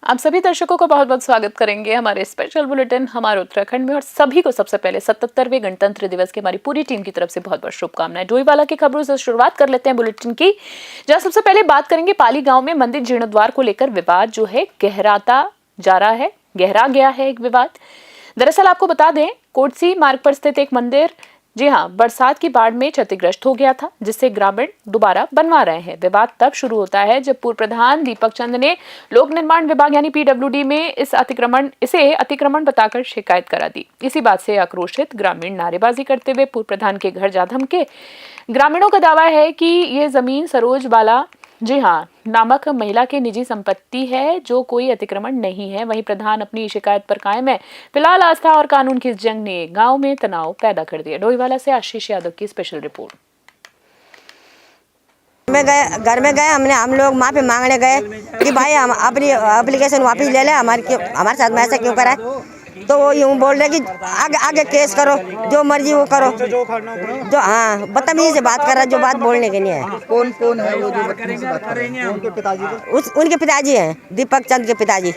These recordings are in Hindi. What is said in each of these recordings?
आप सभी दर्शकों को बहुत बहुत स्वागत करेंगे हमारे स्पेशल बुलेटिन हमारे उत्तराखंड में। और सभी को सबसे पहले 77वें गणतंत्र दिवस की हमारी पूरी टीम की तरफ से बहुत बहुत शुभकामनाएं। डोईवाला की खबरों से शुरुआत कर लेते हैं बुलेटिन की, जहां सबसे पहले बात करेंगे पाली गांव में मंदिर जीर्णोद्वार को लेकर विवाद जो है गहरा गया है एक विवाद। दरअसल आपको बता दें, कोटसी मार्ग पर स्थित एक मंदिर जी हां बरसात की बाढ़ में क्षतिग्रस्त हो गया था, जिससे ग्रामीण दोबारा बनवा रहे हैं। विवाद तब शुरू होता है जब पूर्व प्रधान दीपक चंद ने लोक निर्माण विभाग यानी पीडब्ल्यूडी में इसे अतिक्रमण बताकर शिकायत करा दी। इसी बात से आक्रोशित ग्रामीण नारेबाजी करते हुए पूर्व प्रधान के घर जा धमके। ग्रामीणों का दावा है कि ये जमीन सरोज बाला जी हाँ नामक महिला की निजी संपत्ति है, जो कोई अतिक्रमण नहीं है। वहीं प्रधान अपनी शिकायत पर कायम है। फिलहाल आस्था और कानून की इस जंग ने गांव में तनाव पैदा कर दिया। डोईवाला से आशीष यादव की स्पेशल रिपोर्ट। घर में गए हम लोग माफी मांगने गए कि भाई हम अपनी एप्लीकेशन वापस ले ले, हमारे साथ में ऐसा क्यों करा है। तो वो यूँ बोल रहे कि आगे केस करो, जो मर्जी वो करो। जो हाँ बदतमीजी से बात कर रहा है, जो बात बोलने की नहीं है। कौन है वो जो बदतमीजी से बात कर रहे हैं? उनके पिताजी उनके पिताजी हैं, दीपक चंद के पिताजी।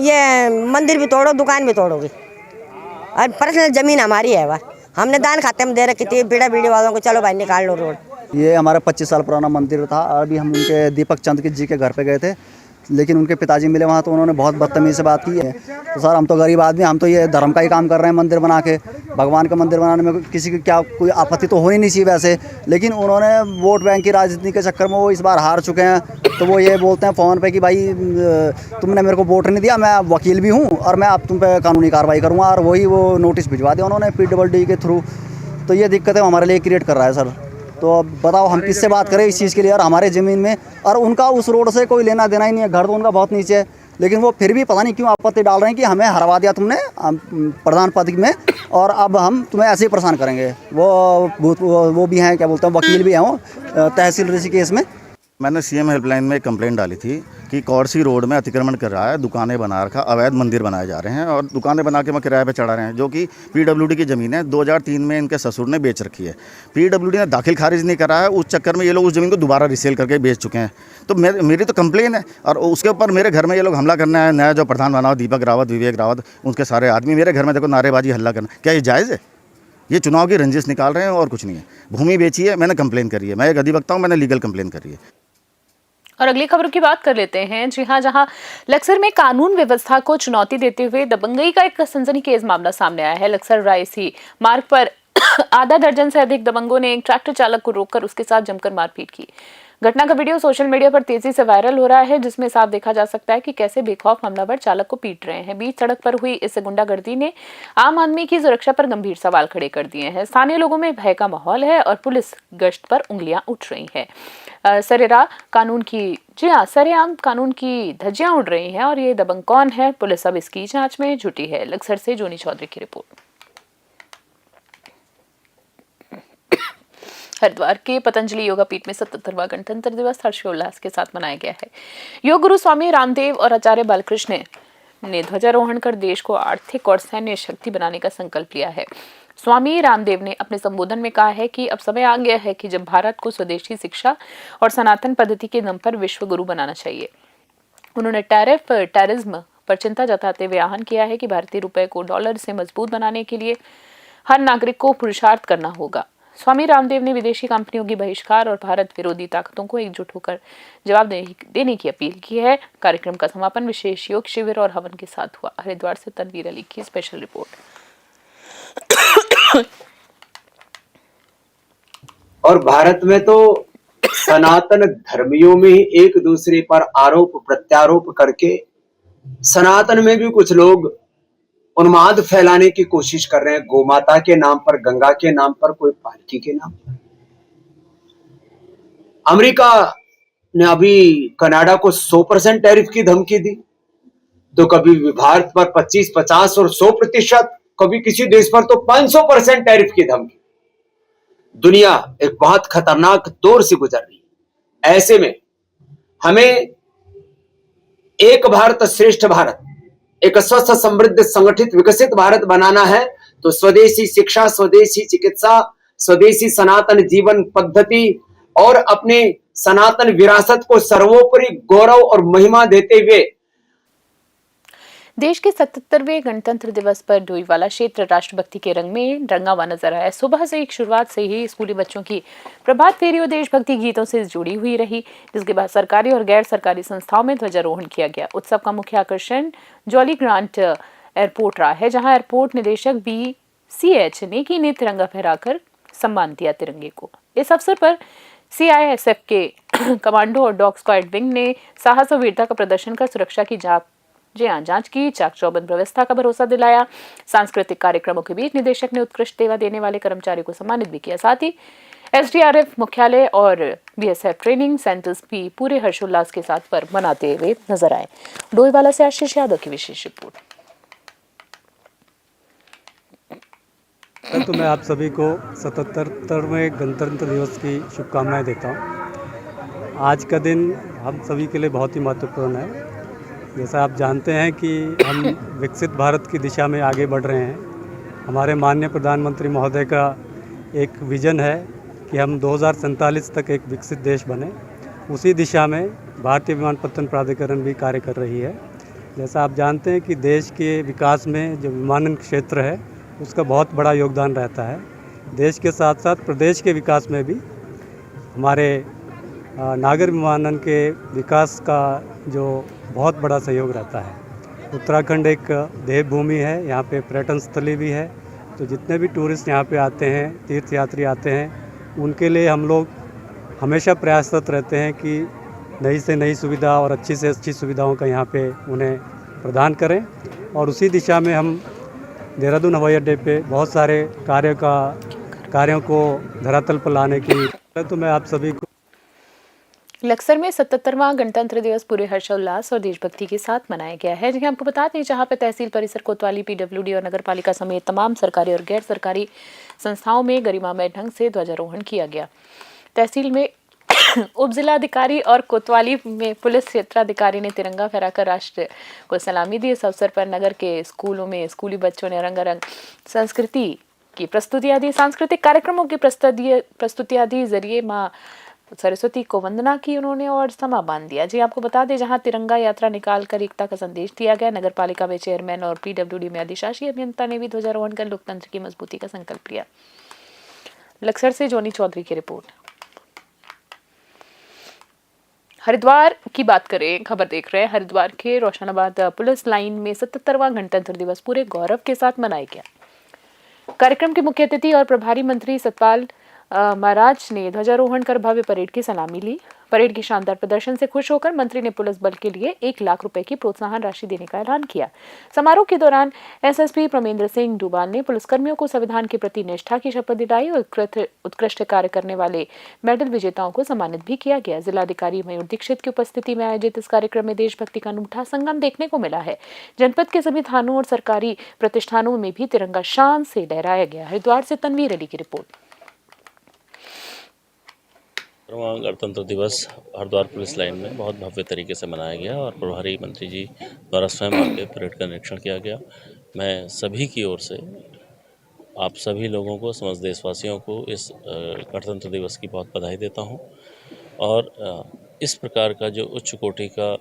ये मंदिर भी तोड़ो, दुकान भी तोड़ोगे, और पर्सनल जमीन हमारी है। वह हमने दान खाते में दे रखी थी बीड़ा बीड़ी वालों को, चलो भाई निकाल लो रोड। ये हमारा 25 साल पुराना मंदिर था। अभी हम उनके दीपक चंद जी के घर पे गए थे, लेकिन उनके पिताजी मिले वहाँ तो उन्होंने बहुत बदतमीजी से बात की है। तो सर हम तो गरीब आदमी, हम तो ये धर्म का ही काम कर रहे हैं, मंदिर बना के। भगवान का मंदिर बनाने में किसी की क्या कोई आपत्ति तो होनी नहीं चाहिए वैसे, लेकिन उन्होंने वोट बैंक की राजनीति के चक्कर में वो इस बार हार चुके हैं। तो वो ये बोलते हैं फ़ोन पे कि भाई तुमने मेरे को वोट नहीं दिया, मैं वकील भी हूँ और मैं अब तुम पे कानूनी कार्रवाई करूँगा। और वही वो नोटिस भिजवा दिया उन्होंने PWD के थ्रू। तो ये दिक्कतें हमारे लिए क्रिएट कर रहा है सर। तो अब बताओ हम किससे बात करें इस चीज़ के लिए। और हमारे ज़मीन में और उनका उस रोड से कोई लेना देना ही नहीं है, घर तो उनका बहुत नीचे है, लेकिन वो फिर भी पता नहीं क्यों आपत्ति डाल रहे हैं कि हमें हरवा दिया तुमने प्रधान पद में और अब हम तुम्हें ऐसे ही परेशान करेंगे। वो भी हैं, क्या बोलते हैं, वकील भी हैं वो तहसील ऋषिकेश में। मैंने CM हेल्पलाइन में कंप्लेंट डाली थी कि कौरसी रोड में अतिक्रमण कर रहा है, दुकानें बना रखा, अवैध मंदिर बनाए जा रहे हैं और दुकानें बना के मैं किराए पे चढ़ा रहे हैं, जो कि PWD की ज़मीन है। 2003 में इनके ससुर ने बेच रखी है। PWD ने दाखिल खारिज नहीं करा है, उस चक्कर में ये लोग उस ज़मीन को दोबारा रिसेल करके बेच चुके हैं। तो मेरी तो कंप्लेन है और उसके ऊपर मेरे घर में ये लोग हमला करना है। नया जो प्रधान बना दीपक रावत, विवेक रावत, उनके सारे आदमी मेरे घर में देखो नारेबाजी हल्ला करना, क्या ये जायज़ है? ये चुनाव की रंजिश निकाल रहे हैं और कुछ नहीं है। भूमि बेची है, मैंने कंप्लेन करी है, मैं एक अधिवक्ता हूँ, मैंने लीगल कंप्लेन करी है। और अगली खबरों की बात कर लेते हैं। जी हां, जहां लक्सर में कानून व्यवस्था को चुनौती देते हुए दबंगई का एक सनसनीखेज मामला सामने आया है। लक्सर रायसी मार्ग पर आधा दर्जन से अधिक दबंगों ने एक ट्रैक्टर चालक को रोककर उसके साथ जमकर मारपीट की। घटना का वीडियो सोशल मीडिया पर तेजी से वायरल हो रहा है, जिसमें साफ देखा जा सकता है कि कैसे बेखौफ हमलावर चालक को पीट रहे हैं। बीच सड़क पर हुई इस गुंडागर्दी ने आम आदमी की सुरक्षा पर गंभीर सवाल खड़े कर दिए हैं। स्थानीय लोगों में भय का माहौल है और पुलिस गश्त पर उंगलियां उठ रही है। सरेआम कानून की धज्जियां उड़ रही हैं और ये दबंग कौन है, पुलिस अब इसकी जांच में जुटी है। लक्सर से जोनी चौधरी की रिपोर्ट। हरिद्वार के पतंजलि योगा पीठ में 77वां गणतंत्र दिवस हर्षोल्लास के साथ मनाया गया है। योग गुरु स्वामी रामदेव और आचार्य बालकृष्ण ने ध्वजारोहण कर देश को आर्थिक और सैन्य शक्ति बनाने का संकल्प लिया है। स्वामी रामदेव ने अपने संबोधन में कहा है कि अब समय आ गया है कि जब भारत को स्वदेशी शिक्षा और सनातन पद्धति के दम पर विश्व गुरु बनाना चाहिए। उन्होंने टेररिज्म पर चिंता जताते हुए आह्वान किया है कि भारतीय रुपए को डॉलर से मजबूत बनाने के लिए हर नागरिक को पुरुषार्थ करना होगा। स्वामी रामदेव ने विदेशी कंपनियों की बहिष्कार और भारत विरोधी ताकतों को एकजुट होकर जवाब देने की अपील की है। कार्यक्रम का समापन विशेष योग शिविर और हवन के साथ हुआ। हरिद्वार से तनवीर अली की स्पेशल रिपोर्ट। और भारत में तो सनातन धर्मियों में ही एक दूसरे पर आरोप प्रत्यारोप करके सनातन में भी कुछ लोग उन्माद फैलाने की कोशिश कर रहे हैं। गोमाता के नाम पर, गंगा के नाम पर, कोई पालकी के नाम पर। अमेरिका ने अभी कनाडा को 100% टैरिफ की धमकी दी, तो कभी भारत पर 25, 50 और 100%, कभी किसी देश पर तो 500% टैरिफ की धमकी। दुनिया एक बहुत खतरनाक दौर से गुजर रही है। ऐसे में हमें एक भारत श्रेष्ठ भारत, एक स्वस्थ, समृद्ध, संगठित, विकसित भारत बनाना है तो स्वदेशी शिक्षा, स्वदेशी चिकित्सा, स्वदेशी सनातन जीवन पद्धति और अपने सनातन विरासत को सर्वोपरि गौरव और महिमा देते हुए देश के 77वें गणतंत्र दिवस पर डोईवाला क्षेत्र राष्ट्रभक्ति के रंग में रंगा हुआ नजर आया। सुबह से एक शुरुआत से ही स्कूली बच्चों की प्रभात फेरी और देशभक्ति गीतों से जुड़ी हुई रही, जिसके बाद सरकारी और गैर सरकारी संस्थाओं में ध्वजारोहण किया गया। उत्सव का मुख्य आकर्षण जॉली ग्रांट एयरपोर्ट रहा है, जहां एयरपोर्ट निदेशक BCH नेकी ने तिरंगा फहराकर सम्मान दिया तिरंगे को। इस अवसर पर CISF के कमांडो और डॉग स्क्वाड विंग ने साहस और वीरता का प्रदर्शन कर सुरक्षा की जांच की, चाक चौबंद व्यवस्था का भरोसा दिलाया। सांस्कृतिक कार्यक्रमों के बीच निदेशक ने उत्कृष्ट सेवा देने वाले कर्मचारियों को सम्मानित भी किया। साथ ही SDRF मुख्यालय और BSF ट्रेनिंग सेंटर्स भी पूरे हर्षोल्लास के साथ पर्व मनाते हुए नजर आए। डोईवाला से आशीष यादव की विशेष रिपोर्ट। तो मैं आप सभी को 77वें गणतंत्र दिवस की शुभकामनाएं देता हूं। आज का दिन हम सभी के लिए बहुत ही महत्वपूर्ण है। जैसा आप जानते हैं कि हम विकसित भारत की दिशा में आगे बढ़ रहे हैं। हमारे माननीय प्रधानमंत्री महोदय का एक विज़न है कि हम 2047 तक एक विकसित देश बने। उसी दिशा में भारतीय विमानपत्तन प्राधिकरण भी कार्य कर रही है। जैसा आप जानते हैं कि देश के विकास में जो विमानन क्षेत्र है उसका बहुत बड़ा योगदान रहता है। देश के साथ साथ प्रदेश के विकास में भी हमारे नागर विमानन के विकास का जो बहुत बड़ा सहयोग रहता है। उत्तराखंड एक देवभूमि है, यहाँ पे पर्यटन स्थली भी है, तो जितने भी टूरिस्ट यहाँ पे आते हैं, तीर्थयात्री आते हैं, उनके लिए हम लोग हमेशा प्रयासरत रहते हैं कि नई से नई सुविधा और अच्छी से अच्छी सुविधाओं का यहाँ पे उन्हें प्रदान करें। और उसी दिशा में हम देहरादून हवाई अड्डे पे बहुत सारे कार्यों को धरातल पर लाने की तो मैं आप सभी को लक्सर में 77वां गणतंत्र दिवस पूरे हर्षोल्लास और देशभक्ति के साथ मनाया गया है। जी आपको बता दें, जहां पे तहसील परिसर कोतवाली, PWD और नगर पालिका समेत तमाम सरकारी और गैर सरकारी संस्थाओं में गरिमामय ढंग से ध्वजारोहण किया गया। तहसील में उप जिलाधिकारी और कोतवाली में पुलिस क्षेत्राधिकारी ने तिरंगा फहराकर राष्ट्र को सलामी दी। इस अवसर पर नगर के स्कूलों में स्कूली बच्चों ने रंगारंग संस्कृति की प्रस्तुतियां दी। सांस्कृतिक कार्यक्रमों की प्रस्तुतियां दी, जरिए माँ सरस्वती को वंदना की उन्होंने और समा बांध दिया। जी आपको बता दें, जहां तिरंगा यात्रा निकालकर एकता का संदेश दिया गया। नगर पालिका में चेयरमैन और PWD में अधिशासी अभियंता ने भी ध्वजारोहण कर लोकतंत्र की मजबूती का संकल्प लिया। लक्सर से जोनी चौधरी की रिपोर्ट। हरिद्वार की बात करें, खबर देख रहे हैं। हरिद्वार के रोशनाबाद पुलिस लाइन में 77वां गणतंत्र दिवस पूरे गौरव के साथ मनाया गया। कार्यक्रम के मुख्य अतिथि और प्रभारी मंत्री सतपाल महाराज ने ध्वजारोहण कर भव्य परेड की सलामी ली। परेड के शानदार प्रदर्शन से खुश होकर मंत्री ने पुलिस बल के लिए 1 लाख रुपए की प्रोत्साहन राशि देने का ऐलान किया। समारोह के दौरान SSP प्रमेंद्र सिंह डुबाल ने पुलिसकर्मियों को संविधान के प्रति निष्ठा की शपथ दिलाई और उत्कृष्ट कार्य करने वाले मेडल विजेताओं को सम्मानित भी किया गया। जिलाधिकारी मयूर दीक्षित की उपस्थिति में आयोजित इस कार्यक्रम में देशभक्ति का अनूठा संगम देखने को मिला है। जनपद के सभी थानों और सरकारी प्रतिष्ठानों में भी तिरंगा शान से लहराया गया। हरिद्वार से तनवीर अली की रिपोर्ट। गणतंत्र दिवस हरिद्वार पुलिस लाइन में बहुत भव्य तरीके से मनाया गया और प्रभारी मंत्री जी द्वारा स्वयं आके परेड का निरीक्षण किया गया। मैं सभी की ओर से आप सभी लोगों को, समस्त देशवासियों को इस गणतंत्र दिवस की बहुत बधाई देता हूं। और इस प्रकार का जो उच्च कोटि का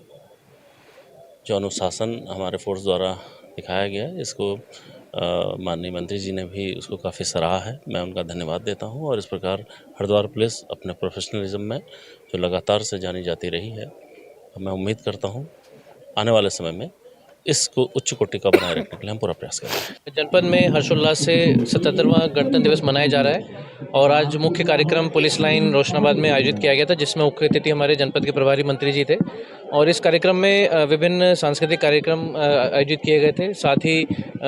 जो अनुशासन हमारे फोर्स द्वारा दिखाया गया, इसको माननीय मंत्री जी ने भी उसको काफ़ी सराहा है। मैं उनका धन्यवाद देता हूं। और इस प्रकार हरिद्वार पुलिस अपने प्रोफेशनलिज्म में जो लगातार से जानी जाती रही है, मैं उम्मीद करता हूं आने वाले समय में इसको उच्च कोटि का बनाए रखने के लिए हम पूरा प्रयास करेंगे। जनपद में हर्षोल्लास से 77वां गणतंत्र दिवस मनाया जा रहा है और आज मुख्य कार्यक्रम पुलिस लाइन रोशनाबाद में आयोजित किया गया था, जिसमें मुख्य अतिथि हमारे जनपद के प्रभारी मंत्री जी थे। और इस कार्यक्रम में विभिन्न सांस्कृतिक कार्यक्रम आयोजित किए गए थे, साथ ही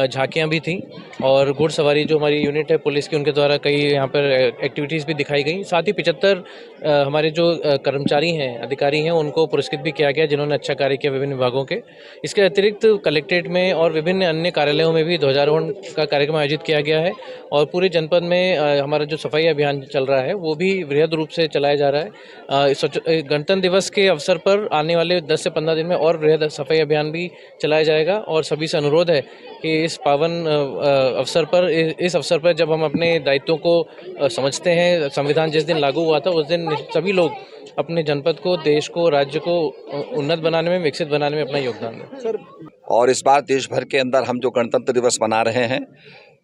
झांकियाँ भी थीं और घुड़सवारी जो हमारी यूनिट है पुलिस की, उनके द्वारा कई यहाँ पर एक्टिविटीज़ भी दिखाई गई। साथ ही 75 हमारे जो कर्मचारी हैं, अधिकारी हैं, उनको पुरस्कृत भी किया गया जिन्होंने अच्छा कार्य किया विभिन्न विभागों के। इसके अतिरिक्त कलेक्ट्रेट में और विभिन्न अन्य कार्यालयों में भी ध्वजारोहण का कार्यक्रम आयोजित किया गया है। और पूरे जनपद में हमारा जो सफाई अभियान चल रहा है वो भी वृहद रूप से चलाया जा रहा है। गणतंत्र दिवस के अवसर पर आने वाले 10 से 15 दिन में और वृहद सफाई अभियान भी चलाया जाएगा। और सभी से अनुरोध है कि इस पावन इस अवसर पर जब हम अपने दायित्वों को समझते हैं, संविधान जिस दिन लागू हुआ था उस दिन सभी लोग अपने जनपद को, देश को, राज्य को उन्नत बनाने में, विकसित बनाने में अपना योगदान दें। सर, और इस बार देश भर के अंदर हम जो गणतंत्र दिवस मना रहे हैं,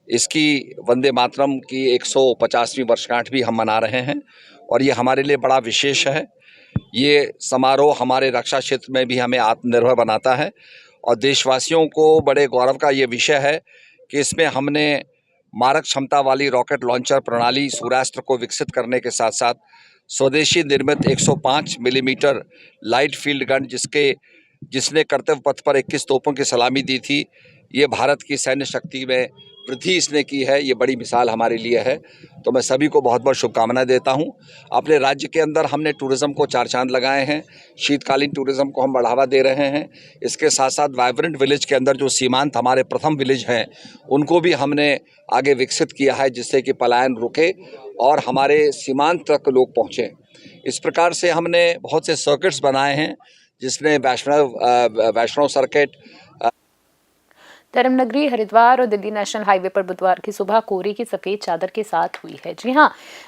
इसकी वंदे मातरम की 150वीं वर्षगांठ भी हम मना रहे हैं और ये हमारे लिए बड़ा विशेष है। ये समारोह हमारे रक्षा क्षेत्र में भी हमें आत्मनिर्भर बनाता है और देशवासियों को बड़े गौरव का ये विषय है कि इसमें हमने मारक क्षमता वाली रॉकेट लॉन्चर प्रणाली सूर्यास्त्र को विकसित करने के साथ साथ स्वदेशी निर्मित 105 मिलीमीटर लाइट फील्ड गन जिसने कर्तव्य पथ पर 21 तोपों की सलामी दी थी, ये भारत की सैन्य शक्ति में वृद्धि इसने की है। ये बड़ी मिसाल हमारे लिए है। तो मैं सभी को बहुत बहुत शुभकामनाएं देता हूं। अपने राज्य के अंदर हमने टूरिज्म को 4 चांद लगाए हैं। शीतकालीन टूरिज्म को हम बढ़ावा दे रहे हैं। इसके साथ साथ वाइब्रेंट विलेज के अंदर जो सीमांत हमारे प्रथम विलेज हैं, उनको भी हमने आगे विकसित किया है, जिससे कि पलायन रुके और हमारे सीमांत तक लोग पहुँचें। इस प्रकार से हमने बहुत से सर्किट्स बनाए हैं, जिसने वैष्णव सर्किट, धर्मनगरी, हरिद्वार और दिल्ली नेशनल हाईवे पर बुधवार की सुबह कोहरे की सफेद चादर के साथ हुई है। जी हां,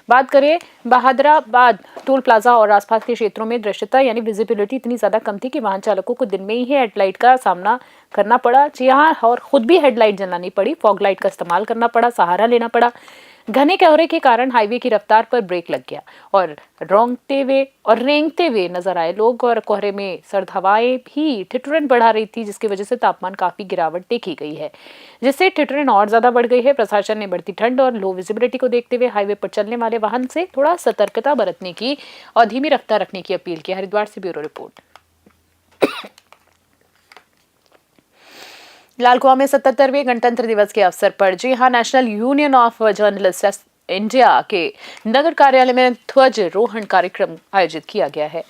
बात करें बहादुराबाद टोल प्लाजा और आसपास के क्षेत्रों में दृश्यता यानी विजिबिलिटी इतनी ज्यादा कम थी कि वाहन चालकों को दिन में ही हेडलाइट का सामना करना पड़ा। जी हां, और खुद भी हेडलाइट जलानी पड़ी, फॉग लाइट का इस्तेमाल करना पड़ा, सहारा लेना पड़ा। घने कोहरे के कारण हाईवे की रफ्तार पर ब्रेक लग गया और रेंगते हुए नजर आए लोग और कोहरे में सर्द हवाएं भी ठिठुरन बढ़ा रही थी, जिसकी वजह से तापमान काफी गिरावट देखी गई है, जिससे ठिठुरन और ज्यादा बढ़ गई है। प्रशासन ने बढ़ती ठंड और लो विजिबिलिटी को देखते हुए हाईवे पर चलने वाले वाहन से थोड़ा सतर्कता बरतने की और धीमी रफ्तार रखने की अपील की। हरिद्वार से ब्यूरो रिपोर्ट। लाल कुआं में 77वें गणतंत्र दिवस के अवसर पर जी हां, national union of journalist India के नगर कार्यालय में ध्वजारोहण कार्यक्रम आयोजित किया गया है।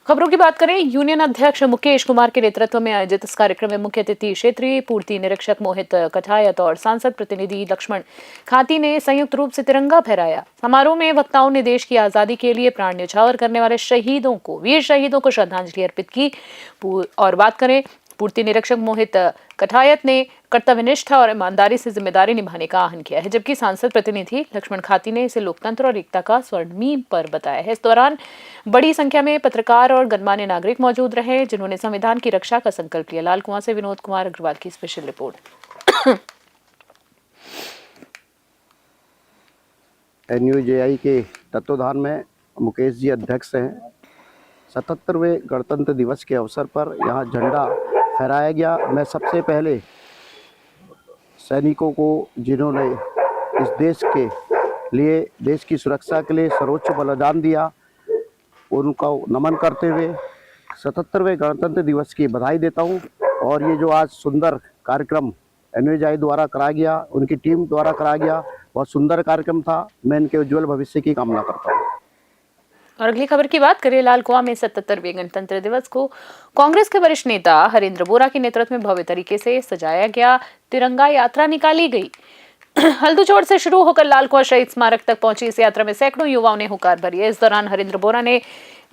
खबरों की बात करें, यूनियन अध्यक्ष मुकेश कुमार के नेतृत्व में आयोजित इस कार्यक्रम में मुख्य अतिथि क्षेत्रीय पूर्ति निरीक्षक मोहित कठायत और सांसद प्रतिनिधि लक्ष्मण खाती ने संयुक्त रूप से तिरंगा फहराया। समारोह में वक्ताओं ने देश की आजादी के लिए प्राण न्यौछावर करने वाले वीर शहीदों को श्रद्धांजलि अर्पित की। और बात करें, पूर्ति निरीक्षक मोहित कठायत ने कर्तव्यनिष्ठा और ईमानदारी से जिम्मेदारी निभाने का आह्वान किया है, जबकि सांसद प्रतिनिधि लक्ष्मण खाती ने इसे लोकतंत्र और एकता का स्वर्णिम पर्व बताया है। इस दौरान बड़ी संख्या में पत्रकार और गणमान्य नागरिक मौजूद रहे, जिन्होंने संविधान की रक्षा का संकल्प लिया। लाल कुआं से विनोद कुमार अग्रवाल की स्पेशल रिपोर्ट। NUJI के तत्वाधान में मुकेश जी अध्यक्ष हैं। 77वें गणतंत्र दिवस के अवसर पर यहाँ झंडा फहराया गया। मैं सबसे पहले सैनिकों को, जिन्होंने इस देश के लिए, देश की सुरक्षा के लिए सर्वोच्च बलिदान दिया, उनको नमन करते हुए 77वें गणतंत्र दिवस की बधाई देता हूँ। और ये जो आज सुंदर कार्यक्रम NUJI द्वारा कराया गया, उनकी टीम द्वारा कराया गया, बहुत सुंदर कार्यक्रम था। मैं इनके उज्जवल भविष्य की कामना करता हूँ। और अगली खबर की बात करें, लाल कुआं में 77वें गणतंत्र दिवस को कांग्रेस के वरिष्ठ नेता हरेंद्र बोरा के नेतृत्व में भव्य तरीके से सजाया गया। तिरंगा यात्रा निकाली गई। हल्दूचोड़ से शुरू होकर लाल कुआं शहीद स्मारक तक पहुंची इस यात्रा में सैकड़ों युवाओं ने हुंकार भरी है। इस दौरान हरेंद्र बोरा ने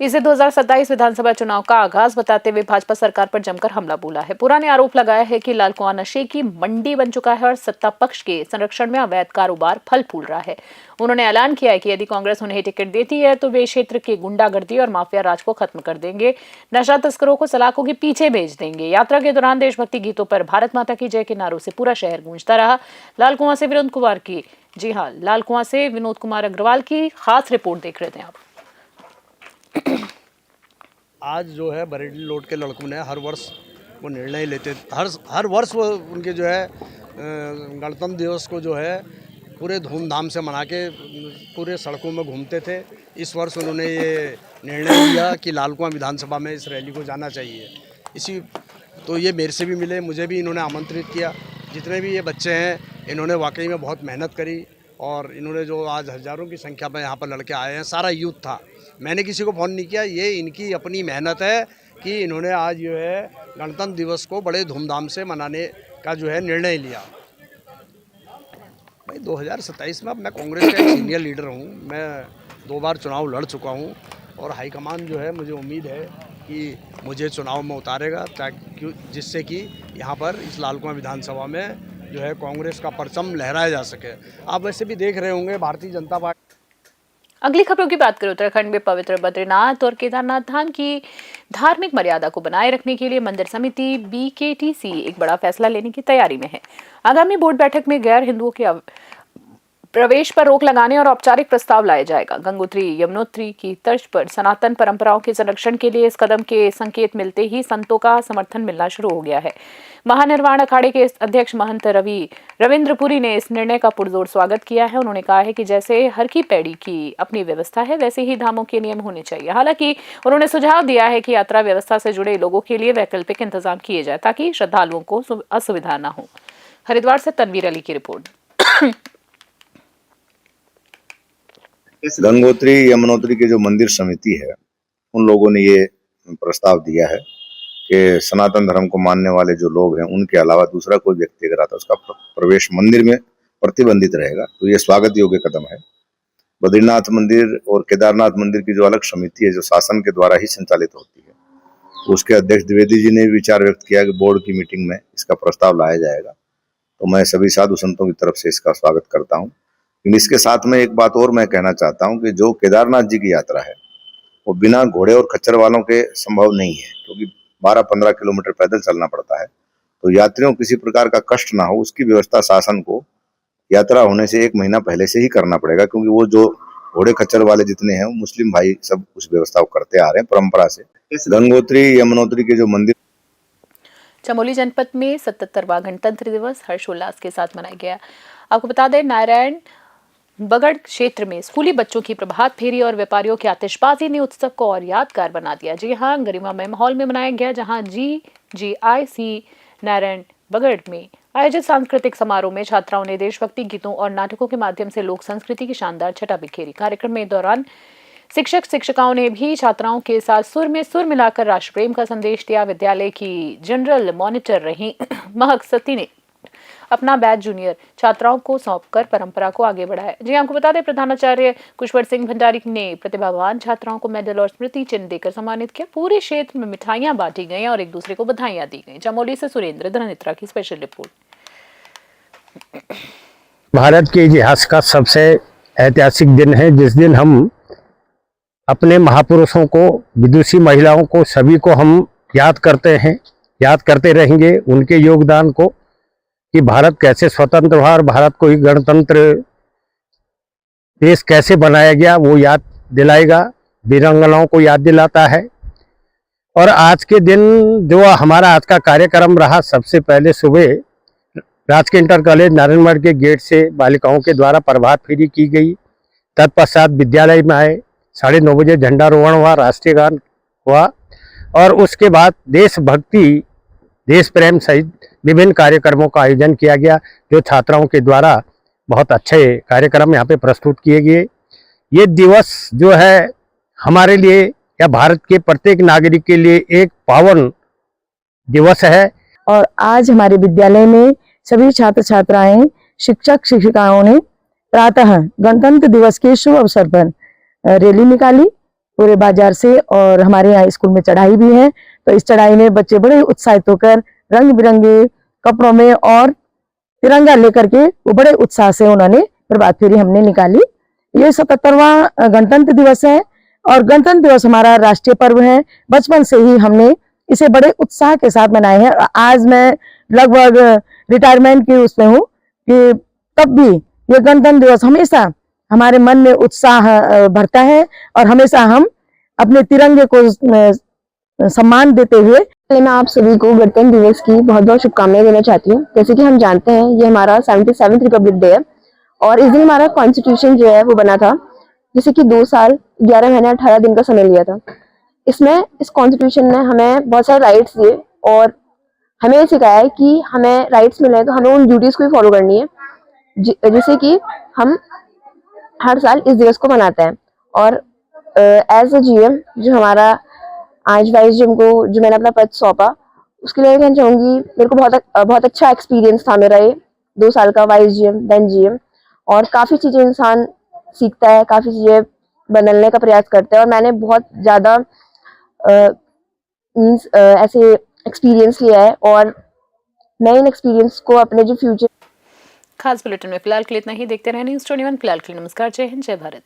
इसे 2027 विधानसभा चुनाव का आगाज बताते हुए भाजपा सरकार पर जमकर हमला बोला है। बोरा ने आरोप लगाया है कि लाल कुआं नशे की मंडी बन चुका है और सत्ता पक्ष के संरक्षण में अवैध कारोबार फल फूल रहा है। उन्होंने ऐलान किया है कि यदि कांग्रेस उन्हें टिकट देती है तो वे क्षेत्र की गुंडागर्दी और माफिया राज को खत्म कर देंगे, नशा तस्करों को सलाखों के पीछे भेज देंगे। यात्रा के दौरान देशभक्ति गीतों पर भारत माता की जय के नारों से पूरा शहर गूंजता रहा। लाल कुआं से विनोद कुमार की लाल कुआं से विनोद कुमार अग्रवाल की खास रिपोर्ट देख रहे थे आप। आज जो है बरेली लोड के लड़कों ने हर वर्ष वो निर्णय लेते, हर वर्ष वो उनके जो है गणतंत्र दिवस को जो है पूरे धूमधाम से मना के पूरे सड़कों में घूमते थे। इस वर्ष उन्होंने ये निर्णय लिया कि लाल कुआं विधानसभा में इस रैली को जाना चाहिए। तो ये मेरे से भी मिले, मुझे भी इन्होंने आमंत्रित किया। जितने भी ये बच्चे हैं, इन्होंने वाकई में बहुत मेहनत करी और इन्होंने जो आज हज़ारों की संख्या में यहाँ पर लड़के आए हैं, सारा यूथ था। मैंने किसी को फ़ोन नहीं किया, ये इनकी अपनी मेहनत है कि इन्होंने आज जो है गणतंत्र दिवस को बड़े धूमधाम से मनाने का जो है निर्णय लिया। भाई 2027 में अब मैं कांग्रेस का एक सीनियर लीडर हूँ, मैं 2 बार चुनाव लड़ चुका हूँ और हाईकमान जो है, मुझे उम्मीद है कि मुझे चुनाव में उतारेगा, ताकि जिससे कि यहाँ पर इस लाल कुआं विधानसभा में जो है कांग्रेस का परचम लहराया जा सके। आप वैसे भी देख रहे होंगे भारतीय जनता पार्टी। अगली खबरों की बात करें। उत्तराखंड में पवित्र बद्रीनाथ और केदारनाथ धाम की धार्मिक मर्यादा को बनाए रखने के लिए मंदिर समिति BKTC एक बड़ा फैसला लेने की तैयारी में है। आगामी बोर्ड बैठक में गैर हिंदुओं के प्रवेश पर रोक लगाने और औपचारिक प्रस्ताव लाया जाएगा। गंगोत्री यमुनोत्री की तर्ज पर सनातन परंपराओं के संरक्षण के लिए इस कदम के संकेत मिलते ही संतों का समर्थन मिलना शुरू हो गया है। महानिर्वाण अखाड़े के अध्यक्ष महंत रविंद्रपुरी ने इस निर्णय का पुरजोर स्वागत किया है। उन्होंने कहा है कि जैसे हर की पैड़ी की अपनी व्यवस्था है, वैसे ही धामों के नियम होने चाहिए। हालांकि उन्होंने सुझाव दिया है कि यात्रा व्यवस्था से जुड़े लोगों के लिए वैकल्पिक इंतजाम किए जाए ताकि श्रद्धालुओं को असुविधा न हो। हरिद्वार से तनवीर अली की रिपोर्ट। गंगोत्री यमुनोत्री की जो मंदिर समिति है, उन लोगों ने ये प्रस्ताव दिया है कि सनातन धर्म को मानने वाले जो लोग हैं उनके अलावा दूसरा कोई व्यक्ति अगर आता है उसका प्रवेश मंदिर में प्रतिबंधित रहेगा। तो ये स्वागत योग्य कदम है। बद्रीनाथ मंदिर और केदारनाथ मंदिर की जो अलग समिति है जो शासन के द्वारा ही संचालित होती है, तो उसके अध्यक्ष द्विवेदी जी ने विचार व्यक्त किया कि बोर्ड की मीटिंग में इसका प्रस्ताव लाया जाएगा। तो मैं सभी साधु संतों की तरफ से इसका स्वागत करता हूँ। लेकिन इसके साथ में एक बात और मैं कहना चाहता हूं कि जो केदारनाथ जी की यात्रा है वो बिना घोड़े और खच्चर वालों के संभव नहीं है, क्योंकि 12-15 किलोमीटर पैदल चलना पड़ता है। तो यात्रियों को किसी प्रकार का कष्ट ना हो, उसकी व्यवस्था शासन को यात्रा होने से 1 महीना पहले से ही करना पड़ेगा, क्योंकि वो जो घोड़े खच्चर वाले जितने हैं मुस्लिम भाई सब उस व्यवस्था को करते आ रहे हैं परंपरा से। गंगोत्री यमुनोत्री के जो मंदिर। चमोली जनपद में 77वां गणतंत्र दिवस हर्षोल्लास के साथ मनाया गया। आपको बता दें, नारायण बगड़ क्षेत्र में स्कूली बच्चों की प्रभात फेरी और व्यापारियों की आतिशबाजी ने उत्सव को और यादगार बना दिया। जी हां, गरिमामय माहौल में मनाया गया, जहां GGIC नारायण बगड़ में आयोजित सांस्कृतिक समारोह में छात्राओं ने देशभक्ति गीतों और नाटकों के माध्यम से लोक संस्कृति की शानदार छटा बिखेरी। कार्यक्रम में दौरान शिक्षक शिक्षिकाओं ने भी छात्राओं के साथ सुर में सुर मिलाकर राष्ट्र प्रेम का संदेश दिया। विद्यालय की जनरल मॉनिटर रही महक सती ने अपना बैच जूनियर छात्राओं को सौंपकर परंपरा को आगे बढ़ाया। जी आपको बता दें, प्रधानाचार्य कुशवर सिंह भंडारी ने प्रतिभावान छात्राओं को मेडल और स्मृति चिन्ह देकर सम्मानित किया। पूरे क्षेत्र में मिठाइयां बांटी गई और एक दूसरे को बधाइयां दी गई। चमोली से सुरेंद्र धनित्रा की स्पेशल रिपोर्ट। भारत के इतिहास का सबसे ऐतिहासिक दिन है, जिस दिन हम अपने महापुरुषों को, विदुषी महिलाओं को, सभी को हम याद करते हैं, याद करते रहेंगे उनके योगदान को, कि भारत कैसे स्वतंत्र हुआ और भारत को ही गणतंत्र देश कैसे बनाया गया वो याद दिलाएगा, वीरांगनाओं को याद दिलाता है। और आज के दिन जो हमारा आज का कार्यक्रम रहा, सबसे पहले सुबह राजकीय इंटर कॉलेज नारायणगढ़ के गेट से बालिकाओं के द्वारा प्रभात फेरी की गई। तत्पश्चात विद्यालय में आए, 9:30 बजे झंडारोहण हुआ, राष्ट्रीय गान हुआ और उसके बाद देशभक्ति, देश प्रेम सहित विभिन्न कार्यक्रमों का आयोजन किया गया, जो छात्राओं के द्वारा बहुत अच्छे कार्यक्रम यहाँ पे प्रस्तुत किए गए। ये दिवस जो है हमारे लिए या भारत के प्रत्येक नागरिक के लिए एक पावन दिवस है। और आज हमारे विद्यालय में सभी छात्र छात्राएं, शिक्षक शिक्षिकाओं ने प्रातः गणतंत्र दिवस के शुभ अवसर पर रैली निकाली पूरे बाजार से, और हमारे यहाँ स्कूल में चढ़ाई भी है। तो इस चढ़ाई में बच्चे बड़े उत्साहित होकर रंग बिरंगे कपड़ों में और तिरंगा लेकर के वो बड़े उत्साह से उन्होंने प्रभात फेरी हमने निकाली। ये 77वां गणतंत्र दिवस है और गणतंत्र दिवस हमारा राष्ट्रीय पर्व है। बचपन से ही हमने इसे बड़े उत्साह के साथ मनाए हैं। आज मैं लगभग रिटायरमेंट की उसमें हूँ कि तब भी ये गणतंत्र दिवस हमेशा हमारे मन में उत्साह भरता है और हमेशा हम अपने तिरंगे को सम्मान देते हुए। मैं आप सभी को गणतंत्र दिवस की बहुत बहुत शुभकामनाएं देना चाहती हूँ। जैसे कि हम जानते हैं ये हमारा 77th रिपब्लिक डे है और इस दिन हमारा कॉन्स्टिट्यूशन जो है वो बना था, जिसे कि 2 साल 11 महीने 18 दिन का समय लिया था। इसमें इस कॉन्स्टिट्यूशन ने हमें बहुत सारे राइट्स दिए और हमें ये सिखाया है कि हमें राइट्स मिले तो हमें उन ड्यूटीज को भी फॉलो करनी है, जिससे कि हम हर साल इस दिवस को मनाते हैं। और एज अ GM जो हमारा आज वाइस GM को जो मैंने अपना पद सौंपा, उसके लिए कहना चाहूँगी मेरे को बहुत अच्छा एक्सपीरियंस था मेरा ये 2 साल का वाइस GM देन GM। और काफ़ी चीज़ें इंसान सीखता है, काफ़ी चीज़ें बदलने का प्रयास करता है और मैंने बहुत ज़्यादा ऐसे एक्सपीरियंस लिया है और मैं इन एक्सपीरियंस को अपने जो फ्यूचर। खास बुलेटिन में फिलहाल के लिए इतना ही। देखते रहने न्यूज़ 21 फिलहाल के लिए नमस्कार, जय हिंद, जय भारत।